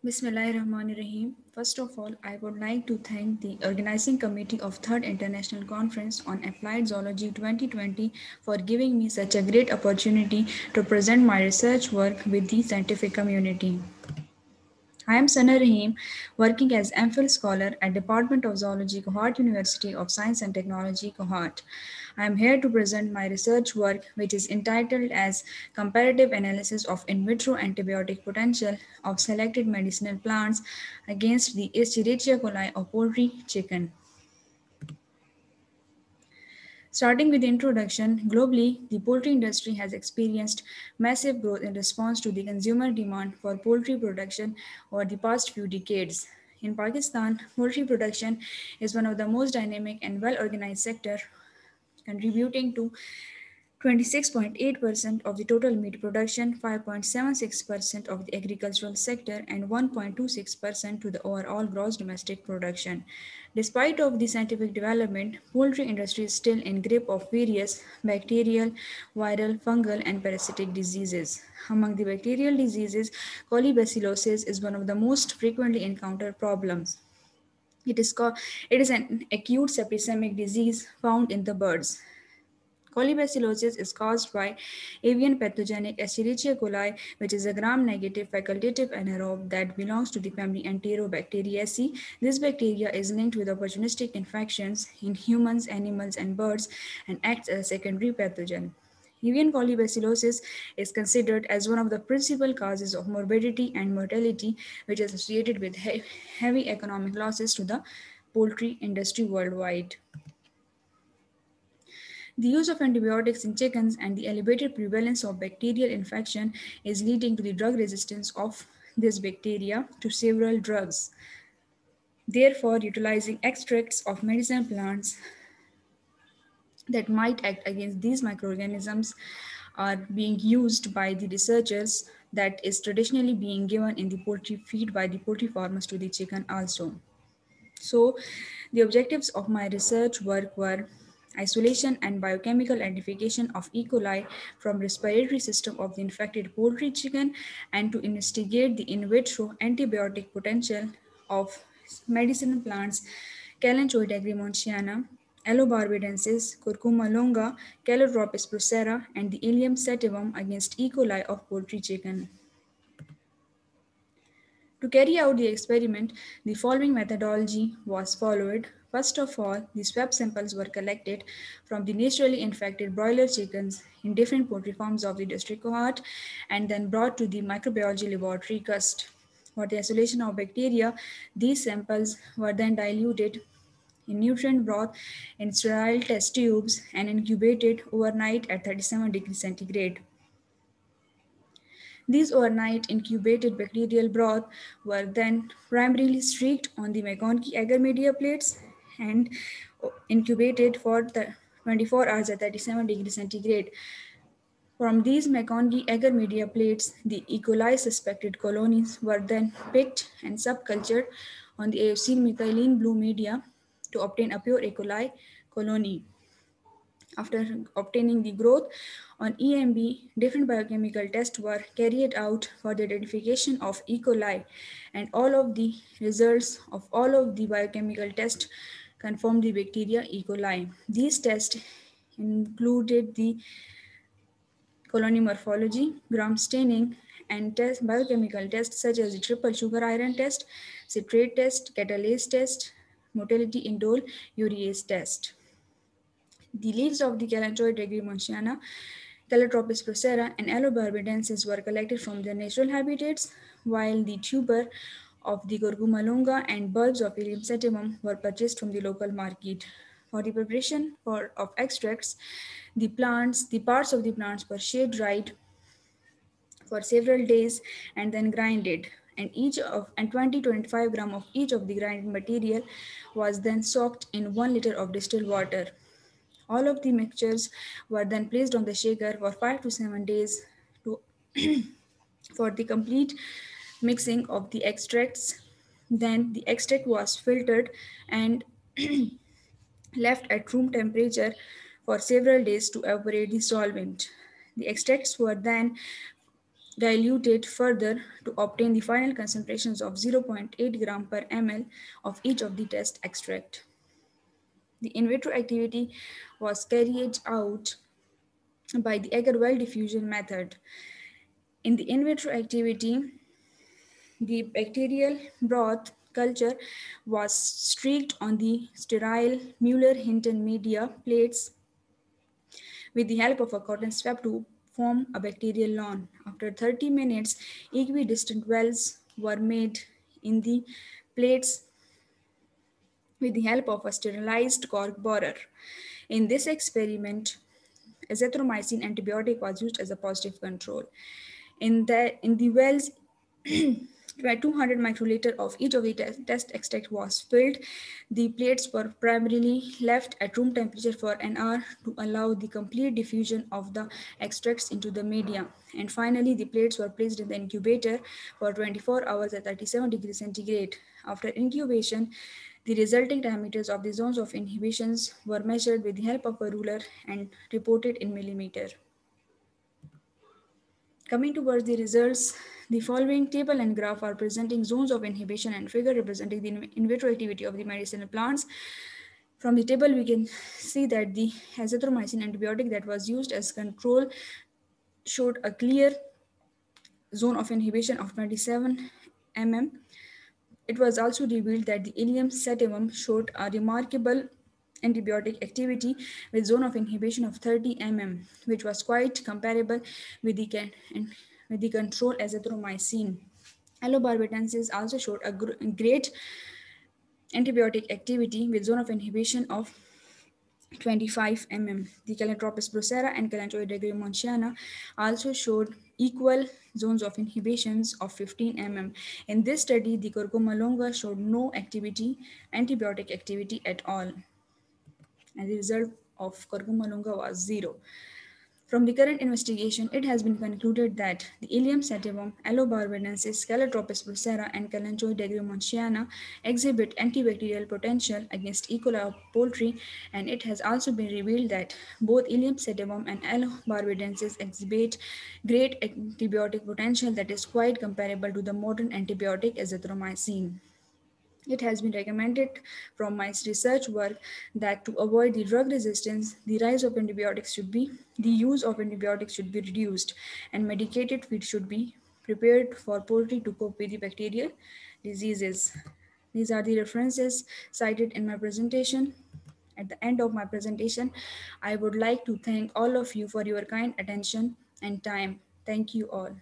Bismillahirrahmanirrahim. First of all, I would like to thank the organizing committee of 3rd International Conference on Applied Zoology 2020 for giving me such a great opportunity to present my research work with the scientific community. I am Sana Rahim, working as MPhil scholar at Department of Zoology, Kohat University of Science and Technology, Kohat. I am here to present my research work, which is entitled as Comparative Analysis of In Vitro Antibiotic Potential of Selected Medicinal Plants against the Escherichia coli of poultry chicken. Starting with the introduction, globally, the poultry industry has experienced massive growth in response to the consumer demand for poultry production over the past few decades. In Pakistan, poultry production is one of the most dynamic and well-organized sector, contributing to 26.8% of the total meat production, 5.76% of the agricultural sector, and 1.26% to the overall gross domestic production. Despite of the scientific development, poultry industry is still in grip of various bacterial, viral, fungal, and parasitic diseases. Among the bacterial diseases, Colibacillosis is one of the most frequently encountered problems. It is an acute septicemic disease found in the birds. Colibacillosis is caused by Avian Pathogenic Escherichia coli, which is a gram-negative facultative anaerobe that belongs to the family Enterobacteriaceae. This bacteria is linked with opportunistic infections in humans, animals, and birds and acts as a secondary pathogen. Avian colibacillosis is considered as one of the principal causes of morbidity and mortality, which is associated with heavy economic losses to the poultry industry worldwide. The use of antibiotics in chickens and the elevated prevalence of bacterial infection is leading to the drug resistance of this bacteria to several drugs. Therefore, utilizing extracts of medicinal plants that might act against these microorganisms are being used by the researchers that is traditionally being given in the poultry feed by the poultry farmers to the chicken also. So, the objectives of my research work were isolation and biochemical identification of E. coli from respiratory system of the infected poultry chicken and to investigate the in vitro antibiotic potential of medicinal plants Kalanchoe agrimontiana, A.barbadensis, Curcuma longa, Calotropis procera, and the Ilium sativum against E. coli of poultry chicken. To carry out the experiment, the following methodology was followed. First of all, the swab samples were collected from the naturally infected broiler chickens in different poultry farms of the district Kohat and then brought to the microbiology laboratory CUST. For the isolation of bacteria, these samples were then diluted in nutrient broth in sterile test tubes and incubated overnight at 37 degrees centigrade. These overnight incubated bacterial broth were then primarily streaked on the McConkey agar media plates and incubated for 24 hours at 37 degrees centigrade. From these McConkey agar media plates, the E. coli suspected colonies were then picked and subcultured on the Eocene methylene blue media to obtain a pure E. coli colony. After obtaining the growth on EMB, different biochemical tests were carried out for the identification of E. coli, and all of the results of all of the biochemical tests confirmed the bacteria E. coli. These tests included the colony morphology, gram staining, and biochemical tests such as the triple sugar iron test, citrate test, catalase test, motility indole urease test. The leaves of the Kalanchoid regimentiana, Calotropis procera, and A.barbadensis were collected from their natural habitats, while the tuber of the Curcuma longa and bulbs of Ilium sativum were purchased from the local market. For the preparation of extracts, the parts of the plants were shade dried for several days and then grinded. And 20 to 25 gram of each of the grinded material was then soaked in 1 liter of distilled water. All of the mixtures were then placed on the shaker for 5 to 7 days to for the complete mixing of the extracts. Then the extract was filtered and left at room temperature for several days to evaporate the solvent. The extracts were then diluted further to obtain the final concentrations of 0.8 gram per ml of each of the test extract. The in vitro activity was carried out by the agar well diffusion method. In the in vitro activity, the bacterial broth culture was streaked on the sterile Mueller-Hinton media plates with the help of a cotton swab to form a bacterial lawn. After 30 minutes, equidistant wells were made in the plates with the help of a sterilized cork borer. In this experiment, azithromycin antibiotic was used as a positive control. In the wells, 200 microliter of each of the test extract was filled. The plates were primarily left at room temperature for an hour to allow the complete diffusion of the extracts into the media. And finally, the plates were placed in the incubator for 24 hours at 37 degrees centigrade. After incubation, the resulting diameters of the zones of inhibitions were measured with the help of a ruler and reported in millimeter. Coming towards the results, the following table and graph are presenting zones of inhibition and figure representing the in vitro activity of the medicinal plants. From the table, we can see that the azithromycin antibiotic that was used as control showed a clear zone of inhibition of 27 mm. It was also revealed that the Ilium sativum showed a remarkable antibiotic activity with zone of inhibition of 30 mm, which was quite comparable with the control azithromycin. A.barbadensis also showed a great antibiotic activity with zone of inhibition of 25 mm. The Calotropis procera and Calanchoidegrimonthiana also showed equal zones of inhibitions of 15 mm. In this study, the Curcuma longa showed no antibiotic activity at all, and the result of Curcuma longa was 0. From the current investigation, it has been concluded that the Ilium sativum, A.barbadensis, Calotropis procera, and Calanchoidegrimonthiana exhibit antibacterial potential against E. coli of poultry, and it has also been revealed that both Ilium sativum and A.barbadensis exhibit great antibiotic potential that is quite comparable to the modern antibiotic azithromycin. It has been recommended from my research work that to avoid the drug resistance, the use of antibiotics should be reduced, and medicated feed should be prepared for poultry to cope with the bacterial diseases. These are the references cited in my presentation. At the end of my presentation, I would like to thank all of you for your kind attention and time. Thank you all.